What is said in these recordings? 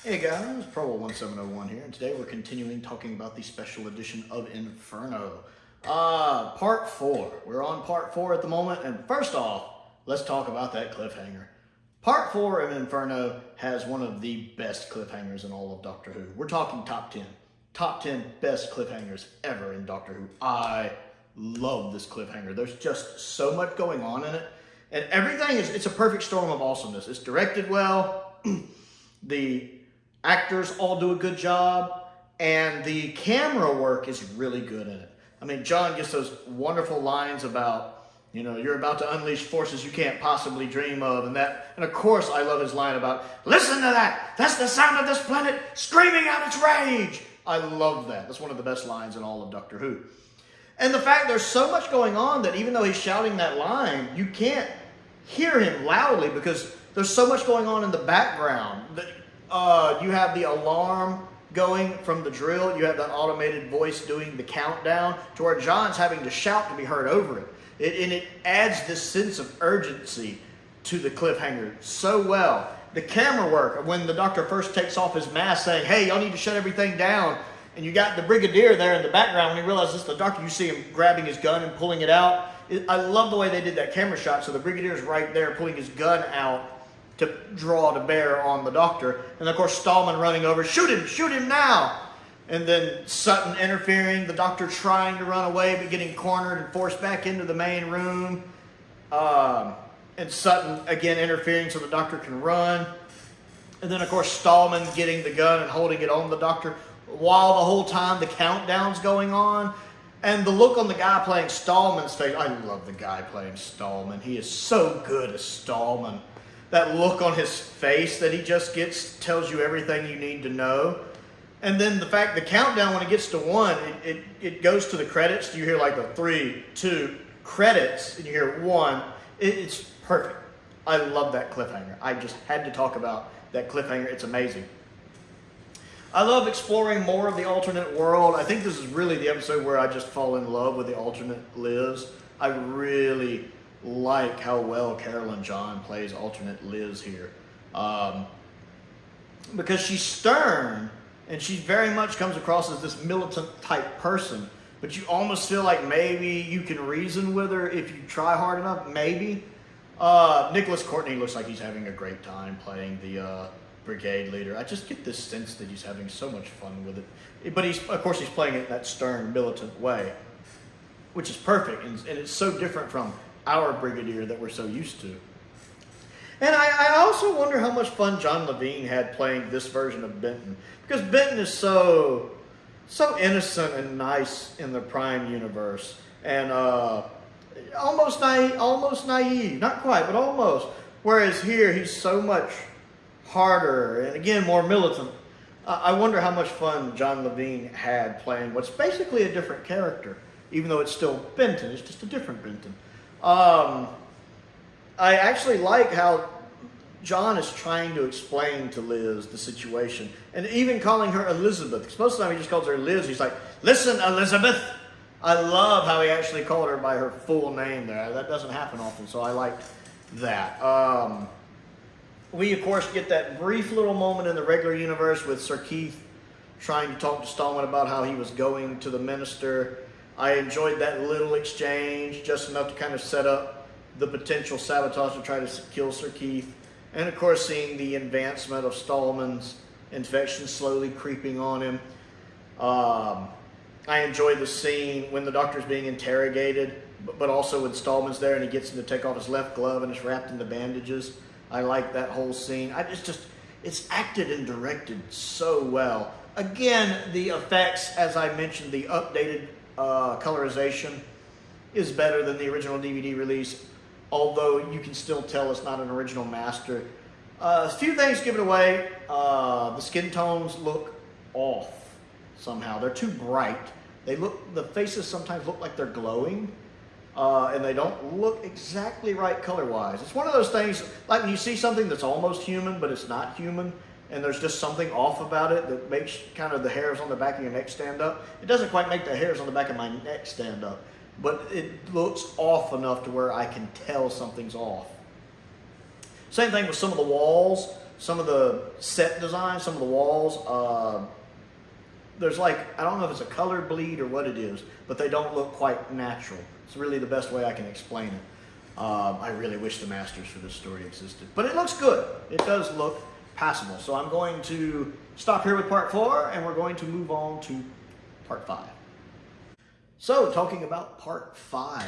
Hey guys, Prowl 1701 here, and today we're continuing talking about the special edition of Inferno. Part 4. We're on part 4 at the moment, and first off, let's talk about that cliffhanger. Part 4 of Inferno has one of the best cliffhangers in all of Doctor Who. We're talking top 10. Top 10 best cliffhangers ever in Doctor Who. I love this cliffhanger. There's just so much going on in it, and everything it's a perfect storm of awesomeness. It's directed well. The actors all do a good job, and the camera work is really good in it. I mean, John gets those wonderful lines about, you're about to unleash forces you can't possibly dream of, and of course I love his line about, listen to that, that's the sound of this planet screaming out its rage. I love that. That's one of the best lines in all of Doctor Who. And the fact there's so much going on that even though he's shouting that line, you can't hear him loudly because there's so much going on in the background. You have the alarm going from the drill. You have that automated voice doing the countdown to where John's having to shout to be heard over it. And it adds this sense of urgency to the cliffhanger so well. The camera work, when the Doctor first takes off his mask saying, hey, y'all need to shut everything down. And you got the Brigadier there in the background. When he realizes it's the Doctor, you see him grabbing his gun and pulling it out. I love the way they did that camera shot. So the Brigadier's right there pulling his gun out to draw to bear on the Doctor. And of course Stallman running over, shoot him now. And then Sutton interfering, the Doctor trying to run away but getting cornered and forced back into the main room. And Sutton again interfering so the Doctor can run. And then of course Stallman getting the gun and holding it on the Doctor while the whole time the countdown's going on. And the look on the guy playing Stallman's face, I love the guy playing Stallman. He is so good as Stallman. That look on his face that he just gets tells you everything you need to know. And then the fact, the countdown, when it gets to 1, it goes to the credits. You hear like the 3, 2, credits, and you hear 1. It's perfect. I love that cliffhanger. I just had to talk about that cliffhanger. It's amazing. I love exploring more of the alternate world. I think this is really the episode where I just fall in love with the alternate Liz. I really like how well Carolyn John plays alternate Liz here. Because she's stern, and she very much comes across as this militant type person, but you almost feel like maybe you can reason with her if you try hard enough, maybe. Nicholas Courtney looks like he's having a great time playing the brigade leader. I just get this sense that he's having so much fun with it. But of course he's playing it in that stern, militant way, which is perfect, and it's so different from our Brigadier that we're so used to. And I also wonder how much fun John Levine had playing this version of Benton, because Benton is so innocent and nice in the Prime universe, and almost naive, not quite, but almost. Whereas here he's so much harder and again more militant. I wonder how much fun John Levine had playing what's basically a different character, even though it's still Benton. It's just a different Benton. I actually like how John is trying to explain to Liz the situation, and even calling her Elizabeth. Because most of the time he just calls her Liz. He's like, listen, Elizabeth. I love how he actually called her by her full name there. That doesn't happen often, so I liked that. We, of course, get that brief little moment in the regular universe with Sir Keith trying to talk to Stallman about how he was going to the minister. I enjoyed that little exchange, just enough to kind of set up the potential sabotage to try to kill Sir Keith. And of course, seeing the advancement of Stallman's infection slowly creeping on him. I enjoyed the scene when the Doctor's being interrogated, but also when Stallman's there and he gets him to take off his left glove and it's wrapped in the bandages. I like that whole scene. It's acted and directed so well. Again, the effects, as I mentioned, the updated colorization is better than the original DVD release, although you can still tell it's not an original master. A few things give it away. The skin tones look off somehow. They're too bright. The faces sometimes look like they're glowing, and they don't look exactly right color-wise. It's one of those things, like when you see something that's almost human, but it's not human, and there's just something off about it that makes kind of the hairs on the back of your neck stand up. It doesn't quite make the hairs on the back of my neck stand up, but it looks off enough to where I can tell something's off. Same thing with some of the walls. some of the set design, some of the walls, there's like, I don't know if it's a color bleed or what it is, but they don't look quite natural. It's really the best way I can explain it. I really wish the masters for this story existed, but it looks good. It does look passable. So I'm going to stop here with part 4, and we're going to move on to part 5. So talking about part 5.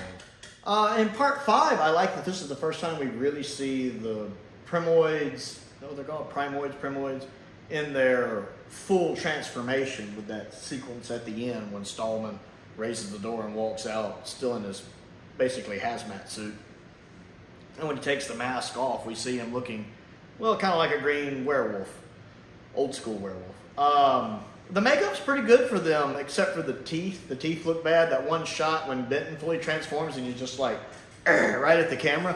In part 5, I like that this is the first time we really see the Primoids, is that what they're called? Primoids, in their full transformation, with that sequence at the end when Stallman raises the door and walks out still in his basically hazmat suit. And when he takes the mask off, we see him looking, well, kind of like a green werewolf, old school werewolf. The makeup's pretty good for them, except for the teeth. The teeth look bad. That one shot when Benton fully transforms and he's just like, right at the camera,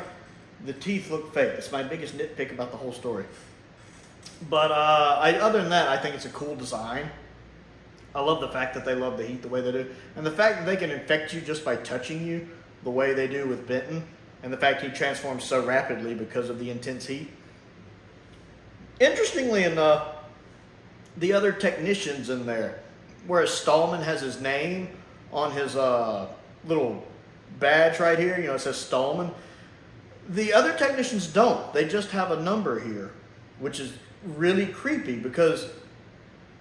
the teeth look fake. It's my biggest nitpick about the whole story. But other than that, I think it's a cool design. I love the fact that they love the heat the way they do. And the fact that they can infect you just by touching you the way they do with Benton. And the fact he transforms so rapidly because of the intense heat. Interestingly enough, the other technicians in there, whereas Stallman has his name on his little badge right here, it says Stallman. The other technicians don't. They just have a number here, which is really creepy because,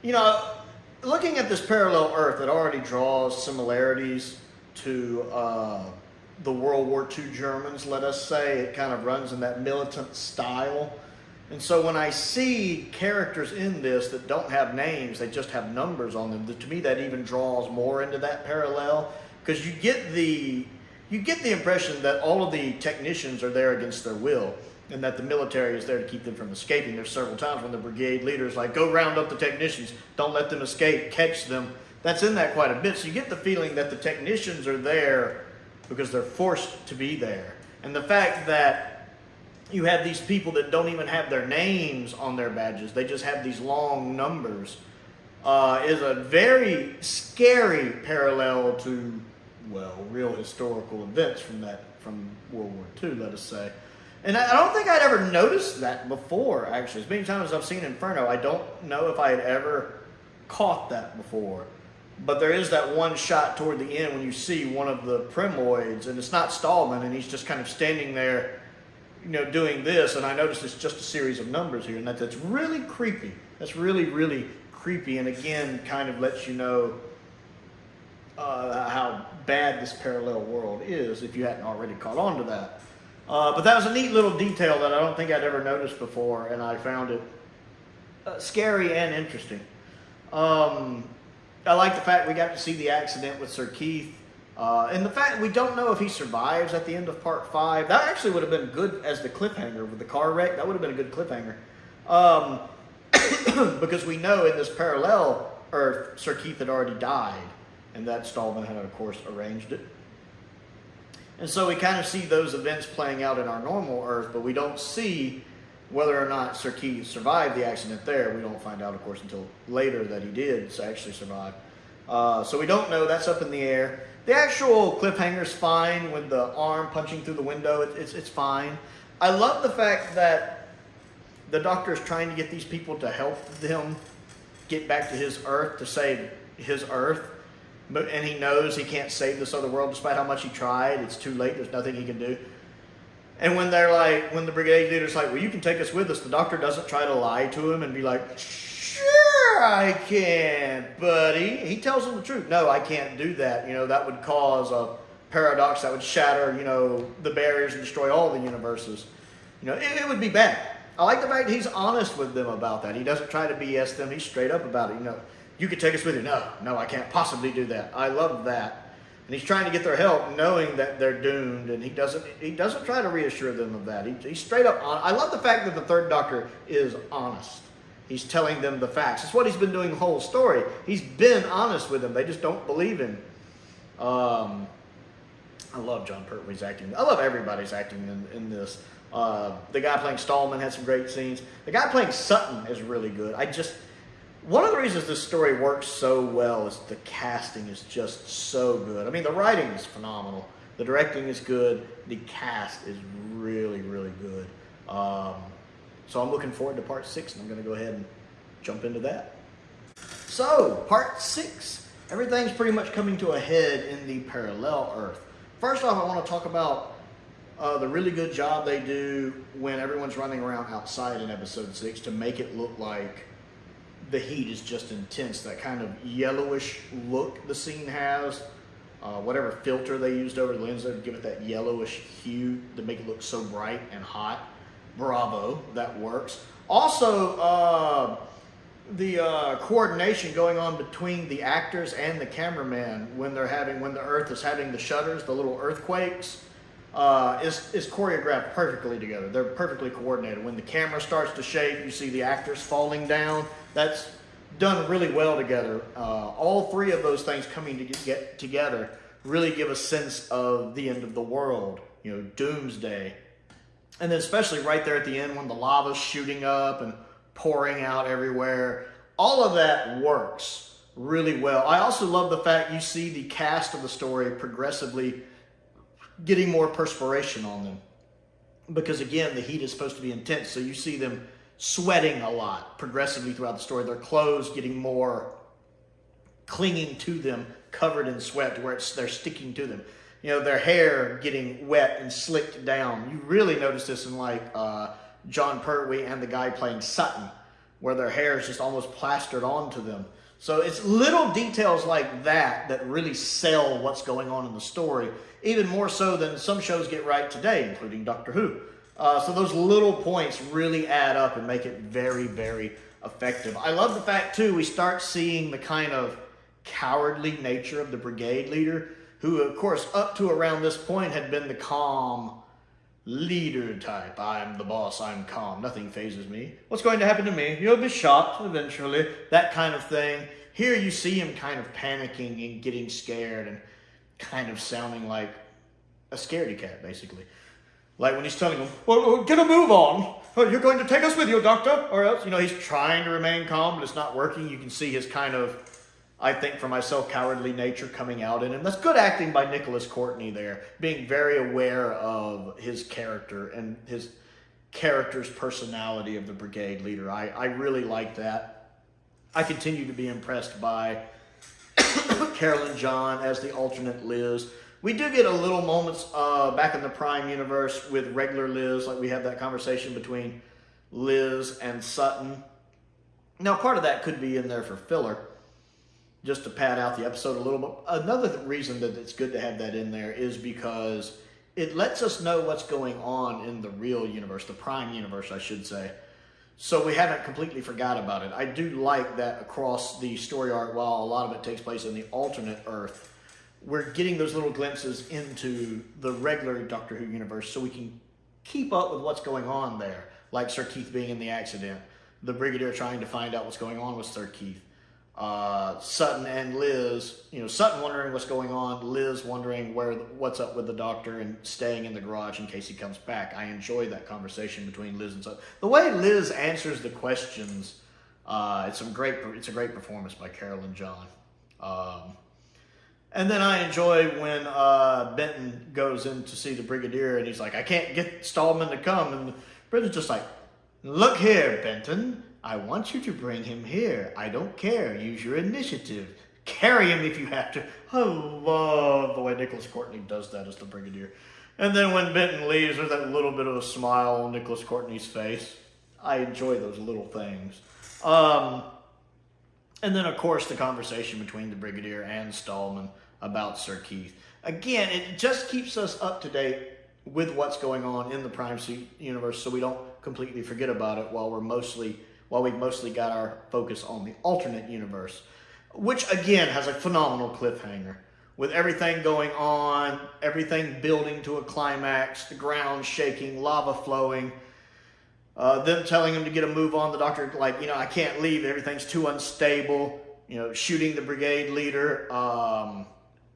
looking at this parallel Earth, it already draws similarities to the World War II Germans, let us say. It kind of runs in that militant style. And so when I see characters in this that don't have names, they just have numbers on them, to me that even draws more into that parallel, because you get the impression that all of the technicians are there against their will, and that the military is there to keep them from escaping. There's several times when the brigade leader's like, go round up the technicians, don't let them escape, catch them. That's in that quite a bit. So you get the feeling that the technicians are there because they're forced to be there. And the fact that you have these people that don't even have their names on their badges, they just have these long numbers, is a very scary parallel to, well, real historical events from World War II, let us say. And I don't think I'd ever noticed that before, actually. As many times as I've seen Inferno, I don't know if I had ever caught that before. But there is that one shot toward the end when you see one of the Primoids, and it's not Stallman, and he's just kind of standing there, doing this, and I noticed it's just a series of numbers here, and that's really creepy. That's really, really creepy, and again, kind of lets you know how bad this parallel world is, if you hadn't already caught on to that. But that was a neat little detail that I don't think I'd ever noticed before, and I found it scary and interesting. I like the fact we got to see the accident with Sir Keith, and the fact we don't know if he survives at the end of part 5. That actually would have been good as the cliffhanger with the car wreck. That would have been a good cliffhanger. Because we know in this parallel Earth, Sir Keith had already died, and that Stallman had, of course, arranged it. And so we kind of see those events playing out in our normal Earth, but we don't see whether or not Sir Keith survived the accident there. We don't find out, of course, until later that he did actually survive. So we don't know. That's up in the air. The actual cliffhanger's fine with the arm punching through the window. It's fine. I love the fact that the Doctor's trying to get these people to help them get back to his Earth, to save his Earth. And he knows he can't save this other world despite how much he tried. It's too late. There's nothing he can do. And when the brigade leader's like, well, you can take us with us, the Doctor doesn't try to lie to him and be like, sure I can, buddy. He tells him the truth. No, I can't do that. That would cause a paradox that would shatter, the barriers and destroy all the universes. It would be bad. I like the fact that he's honest with them about that. He doesn't try to BS them. He's straight up about it. You could take us with you. No, I can't possibly do that. I love that. And he's trying to get their help, knowing that they're doomed, and he doesn't try to reassure them of that. He's straight up honest. I love the fact that the Third Doctor is honest. He's telling them the facts. It's what he's been doing the whole story. He's been honest with them. They just don't believe him. I love John Pertwee's acting. I love everybody's acting in this. The guy playing Stallman had some great scenes. The guy playing Sutton is really good. One of the reasons this story works so well is the casting is just so good. I mean, the writing is phenomenal. The directing is good. The cast is really, really good. So I'm looking forward to part 6, and I'm going to go ahead and jump into that. So, part 6. Everything's pretty much coming to a head in the parallel Earth. First off, I want to talk about the really good job they do when everyone's running around outside in episode 6 to make it look like the heat is just intense. That kind of yellowish look the scene has. Whatever filter they used over the lens there to give it that yellowish hue to make it look so bright and hot. Bravo, that works. Also, the coordination going on between the actors and the cameraman when the Earth is having the shudders, the little earthquakes, is choreographed perfectly together. They're perfectly coordinated. When the camera starts to shake, you see the actors falling down. That's done really well together. All three of those things coming to get together really give a sense of the end of the world, doomsday. And then especially right there at the end when the lava's shooting up and pouring out everywhere, all of that works really well. I also love the fact you see the cast of the story progressively getting more perspiration on them. Because again, the heat is supposed to be intense, so you see them sweating a lot progressively throughout the story. Their clothes getting more clinging to them, covered in sweat to where they're sticking to them. Their hair getting wet and slicked down. You really notice this in John Pertwee and the guy playing Sutton, where their hair is just almost plastered onto them. So it's little details like that that really sell what's going on in the story, even more so than some shows get right today, including Doctor Who. So those little points really add up and make it very, very effective. I love the fact, too, we start seeing the kind of cowardly nature of the brigade leader, who, of course, up to around this point had been the calm leader type. I'm the boss, I'm calm, nothing phases me. What's going to happen to me? You'll be shot eventually, that kind of thing. Here you see him kind of panicking and getting scared and kind of sounding like a scaredy cat, basically. Like when he's telling him, well, get a move on. Oh, you're going to take us with you, Doctor, or else, he's trying to remain calm, but it's not working. You can see his kind of, I think for myself, cowardly nature coming out in him. That's good acting by Nicholas Courtney there, being very aware of his character and his character's personality of the brigade leader. I really like that. I continue to be impressed by Carolyn John as the alternate Liz. We do get a little moments back in the Prime universe with regular Liz, like we have that conversation between Liz and Sutton. Now, part of that could be in there for filler, just to pad out the episode a little bit. Another reason that it's good to have that in there is because it lets us know what's going on in the real universe, the Prime universe, I should say. So we haven't completely forgot about it. I do like that across the story arc, while a lot of it takes place in the alternate Earth, we're getting those little glimpses into the regular Doctor Who universe so we can keep up with what's going on there. Like Sir Keith being in the accident, the Brigadier trying to find out what's going on with Sir Keith. Sutton and Liz, Sutton wondering what's going on, Liz wondering what's up with the Doctor and staying in the garage in case he comes back. I enjoy that conversation between Liz and Sutton. The way Liz answers the questions, it's a great performance by Carolyn John. And then I enjoy when Benton goes in to see the Brigadier and he's like, I can't get Stallman to come, and Benton's just like, look here, Benton. I want you to bring him here. I don't care. Use your initiative. Carry him if you have to. I love the way Nicholas Courtney does that as the Brigadier. And then when Benton leaves, there's that little bit of a smile on Nicholas Courtney's face. I enjoy those little things. And then, of course, the conversation between the Brigadier and Stallman about Sir Keith. Again, it just keeps us up to date with what's going on in the Prime universe so we don't completely forget about it while we've mostly got our focus on the alternate universe, which again has a phenomenal cliffhanger with everything going on, everything building to a climax, the ground shaking, lava flowing, them telling him to get a move on, the Doctor I can't leave, everything's too unstable, shooting the brigade leader,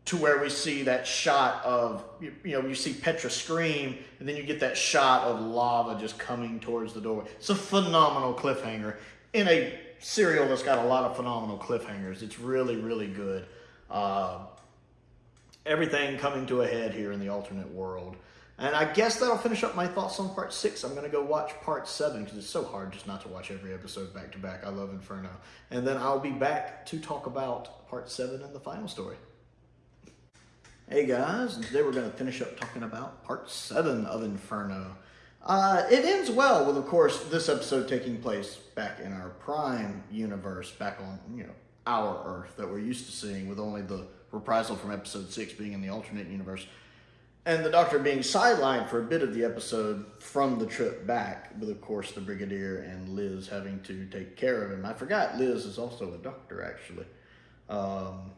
to where we see that shot of, you see Petra scream, and then you get that shot of lava just coming towards the doorway. It's a phenomenal cliffhanger in a serial that's got a lot of phenomenal cliffhangers. It's really, really good. Everything coming to a head here in the alternate world. And I guess that'll finish up my thoughts on part 6. I'm going to go watch part 7 because it's so hard just not to watch every episode back to back. I love Inferno. And then I'll be back to talk about part 7 and the final story. Hey guys, and today we're going to finish up talking about part 7 of Inferno. It ends well with, of course, this episode taking place back in our Prime universe, back on, our Earth that we're used to seeing, with only the reprisal from episode 6 being in the alternate universe. And the Doctor being sidelined for a bit of the episode from the trip back, with, of course, the Brigadier and Liz having to take care of him. I forgot Liz is also a doctor, actually. And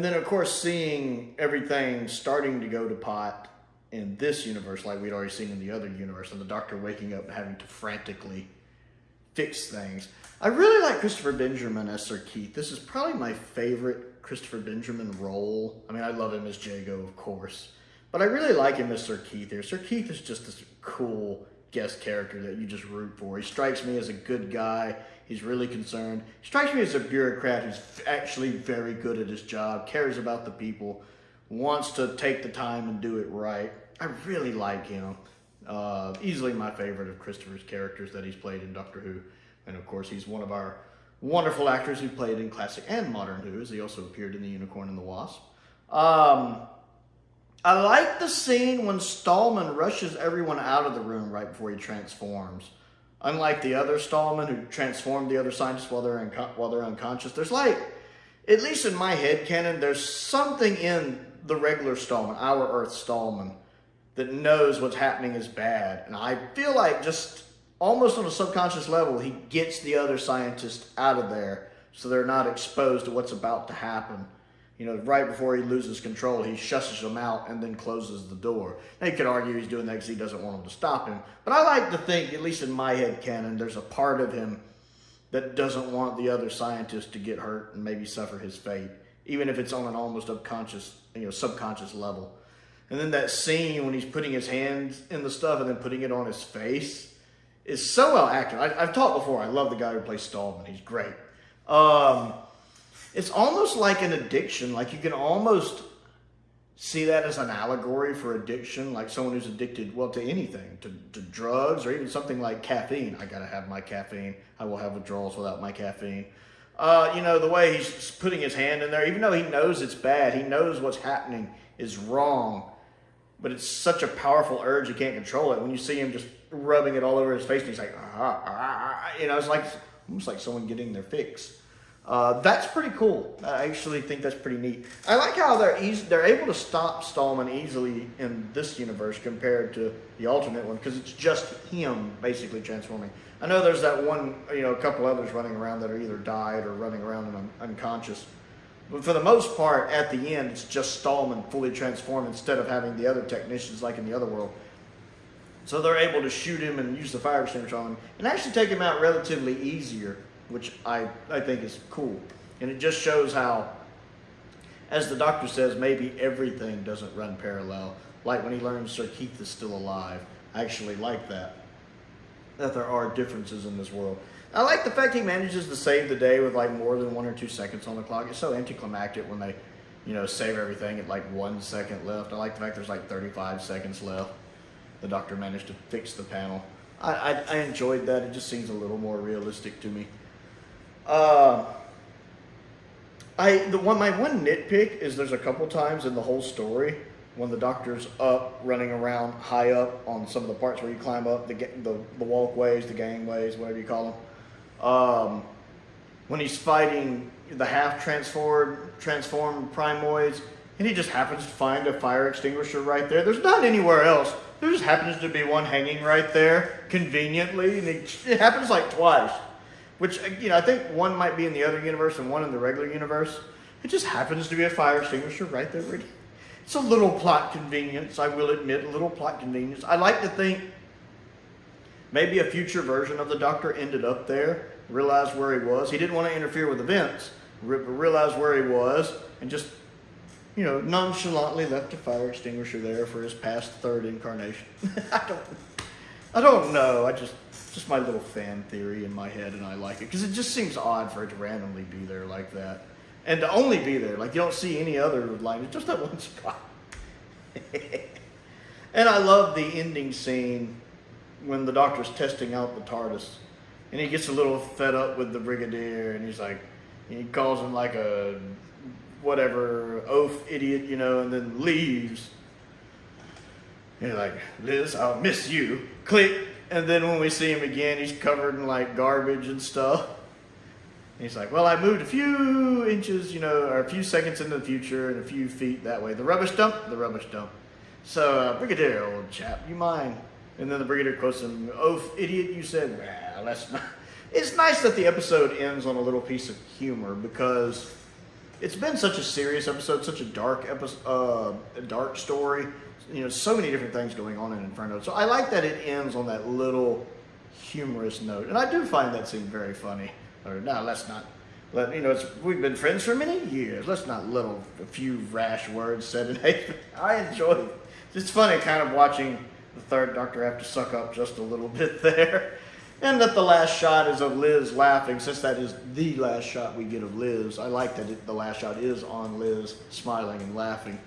then, of course, seeing everything starting to go to pot in this universe, like we'd already seen in the other universe, and the Doctor waking up and having to frantically fix things. I really like Christopher Benjamin as Sir Keith. This is probably my favorite Christopher Benjamin role. I mean, I love him as Jago, of course, but I really like him as Sir Keith here. Sir Keith is just this cool guest character that you just root for. He strikes me as a good guy. He's really concerned. He strikes me as a bureaucrat who's actually very good at his job, cares about the people, wants to take the time and do it right. I really like him. Easily my favorite of Christopher's characters that he's played in Doctor Who. And of course, he's one of our wonderful actors who played in classic and modern Who, as he also appeared in The Unicorn and the Wasp. I like the scene when Stallman rushes everyone out of the room right before he transforms. Unlike the other Stallman who transformed the other scientists while they're unconscious, there's like, at least in my head canon, there's something in the regular Stallman, our Earth Stallman, that knows what's happening is bad. And I feel like just almost on a subconscious level, he gets the other scientists out of there so they're not exposed to what's about to happen. Right before he loses control, he shushes them out and then closes the door. Now, you could argue he's doing that because he doesn't want them to stop him. But I like to think, at least in my head canon, there's a part of him that doesn't want the other scientists to get hurt and maybe suffer his fate, even if it's on an almost subconscious level. And then that scene when he's putting his hands in the stuff and then putting it on his face is so well acted. I've talked before, I love the guy who plays Stallman. He's great. It's almost like an addiction. Like you can almost see that as an allegory for addiction, like someone who's addicted, to anything, to drugs, or even something like caffeine. I gotta have my caffeine. I will have withdrawals without my caffeine. The way he's putting his hand in there, even though he knows it's bad, he knows what's happening is wrong, but it's such a powerful urge, you can't control it. When you see him just rubbing it all over his face, and he's like, it's like almost like someone getting their fix. That's pretty cool. I actually think that's pretty neat. I like how they're able to stop Stallman easily in this universe compared to the alternate one, because it's just him basically transforming. I know there's that one, a couple others running around that are either died or running around and unconscious. But for the most part, at the end, it's just Stallman fully transformed instead of having the other technicians like in the other world. So they're able to shoot him and use the fire extinguisher on him and actually take him out relatively easier, which I think is cool. And it just shows how, as the Doctor says, maybe everything doesn't run parallel. Like when he learns Sir Keith is still alive. I actually like that there are differences in this world. I like the fact he manages to save the day with like more than 1 or 2 seconds on the clock. It's so anticlimactic when they, save everything at like 1 second left. I like the fact there's like 35 seconds left. The Doctor managed to fix the panel. I enjoyed that. It just seems a little more realistic to me. My one nitpick is there's a couple times in the whole story when the Doctor's up, running around high up on some of the parts where you climb up, the walkways, the gangways, whatever you call them. When he's fighting the half-transformed Primoids, and he just happens to find a fire extinguisher right there. There's not anywhere else. There just happens to be one hanging right there, conveniently, and it happens like twice. Which, I think one might be in the other universe and one in the regular universe. It just happens to be a fire extinguisher right there. It's a little plot convenience, I will admit, a little plot convenience. I like to think maybe a future version of the Doctor ended up there, realized where he was. He didn't want to interfere with events, realized where he was, and just, nonchalantly left a fire extinguisher there for his past third incarnation. I don't know. It's just my little fan theory in my head, and I like it because it just seems odd for it to randomly be there like that, and to only be there. Like you don't see any other line. It's just that one spot. And I love the ending scene when the Doctor's testing out the TARDIS. And he gets a little fed up with the Brigadier, and he's like, he calls him like a whatever, oaf idiot, you know, and then leaves. And he's like, Liz, I'll miss you. Click. And then when we see him again, he's covered in like garbage and stuff. And he's like, well, I moved a few inches, you know, or a few seconds into the future and a few feet that way. The rubbish dump. So, Brigadier, old chap, you mind? And then the Brigadier quotes him, oaf idiot, you said, well, that's not. It's nice that the episode ends on a little piece of humor, because it's been such a serious episode, such a dark episode, a dark story. You know, so many different things going on in Inferno. So I like that it ends on that little humorous note. And I do find that scene very funny. Or, no, let's not. You know, we've been friends for many years. Let's not let a few rash words said in hate. I enjoy it. It's funny kind of watching the third Doctor have to suck up just a little bit there. And that the last shot is of Liz laughing, since that is the last shot we get of Liz. I like that the last shot is on Liz smiling and laughing.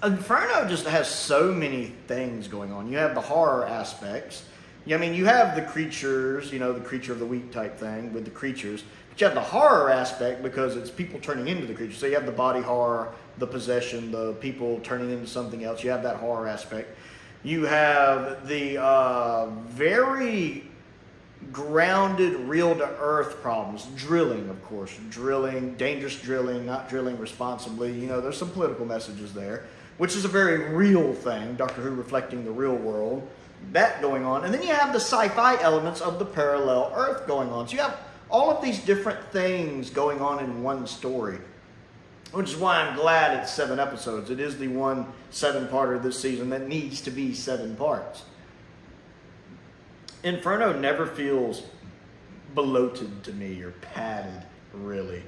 Inferno just has so many things going on. You have the horror aspects. I mean, you have the creatures, you know, the creature of the week type thing with the creatures. But you have the horror aspect because it's people turning into the creatures. So you have the body horror, the possession, the people turning into something else. You have that horror aspect. You have the very grounded, real-to-earth problems. Drilling, of course. Drilling, dangerous drilling, not drilling responsibly. You know, there's some political messages there, which is a very real thing. Doctor Who reflecting the real world. That going on. And then you have the sci-fi elements of the parallel Earth going on. So you have all of these different things going on in one story, which is why I'm glad it's 7 episodes. It is the one 7-parter this season that needs to be 7 parts. Inferno never feels bloated to me or padded, really.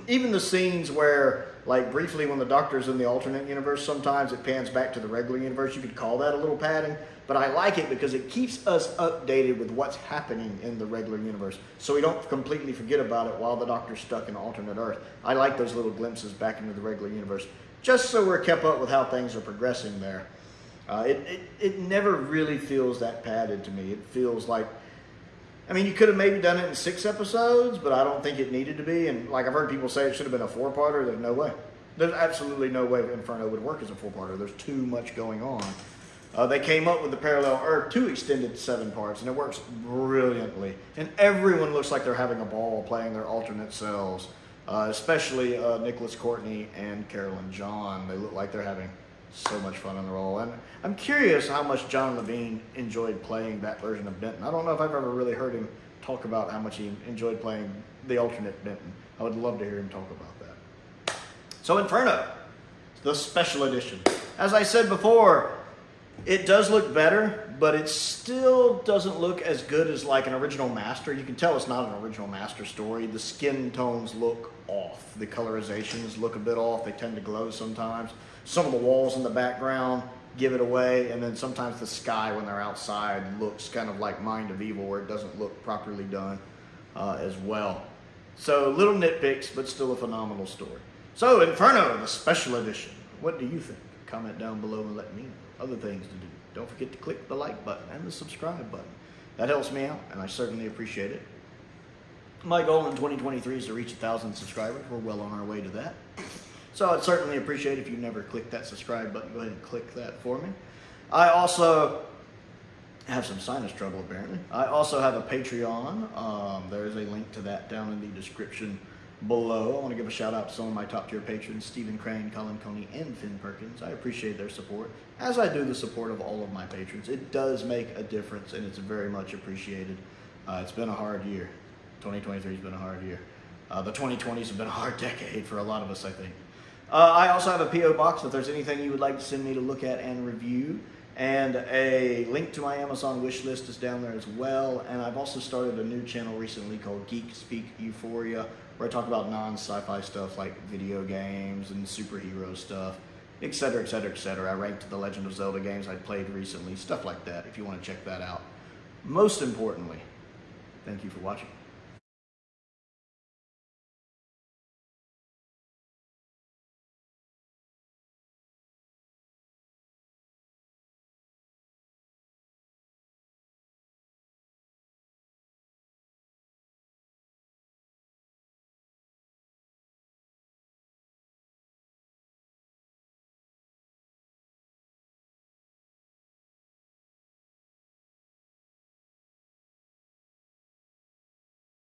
Even the scenes where, like briefly when the Doctor's in the alternate universe, sometimes it pans back to the regular universe. You could call that a little padding, but I like it because it keeps us updated with what's happening in the regular universe, so we don't completely forget about it while the Doctor's stuck in alternate Earth. I like those little glimpses back into the regular universe, just so we're kept up with how things are progressing there. It never really feels that padded to me. It feels like, I mean, you could have maybe done it in 6 episodes, but I don't think it needed to be. And like I've heard people say it should have been a 4-parter. There's no way. There's absolutely no way Inferno would work as a 4-parter. There's too much going on. They came up with the parallel Earth to extend it to 7 parts, and it works brilliantly. And everyone looks like they're having a ball playing their alternate selves, especially Nicholas Courtney and Carolyn John. They look like they're having so much fun in the role. And I'm curious how much John Levine enjoyed playing that version of Benton. I don't know if I've ever really heard him talk about how much he enjoyed playing the alternate Benton. I would love to hear him talk about that. So Inferno, the special edition. As I said before, it does look better, but it still doesn't look as good as like an original master. You can tell it's not an original master story. The skin tones look off. The colorizations look a bit off. They tend to glow sometimes. Some of the walls in the background give it away, and then sometimes the sky when they're outside looks kind of like Mind of Evil, where it doesn't look properly done as well. So little nitpicks, but still a phenomenal story. So Inferno, the special edition. What do you think? Comment down below and let me know. Other things to do. Don't forget to click the like button and the subscribe button. That helps me out, and I certainly appreciate it. My goal in 2023 is to reach 1,000 subscribers. We're well on our way to that. So I'd certainly appreciate it if you never clicked that subscribe button. Go ahead and click that for me. I also have some sinus trouble, apparently. I also have a Patreon. There is a link to that down in the description below. I want to give a shout out to some of my top tier patrons, Stephen Crane, Colin Coney, and Finn Perkins. I appreciate their support, as I do the support of all of my patrons. It does make a difference, and it's very much appreciated. It's been a hard year. 2023 has been a hard year. The 2020s have been a hard decade for a lot of us, I think. I also have a P.O. box if there's anything you would like to send me to look at and review. And a link to my Amazon wish list is down there as well. And I've also started a new channel recently called Geek Speak Euphoria, where I talk about non-sci-fi stuff like video games and superhero stuff, etc., etc., etc. I ranked the Legend of Zelda games I played recently, stuff like that, if you want to check that out. Most importantly, thank you for watching.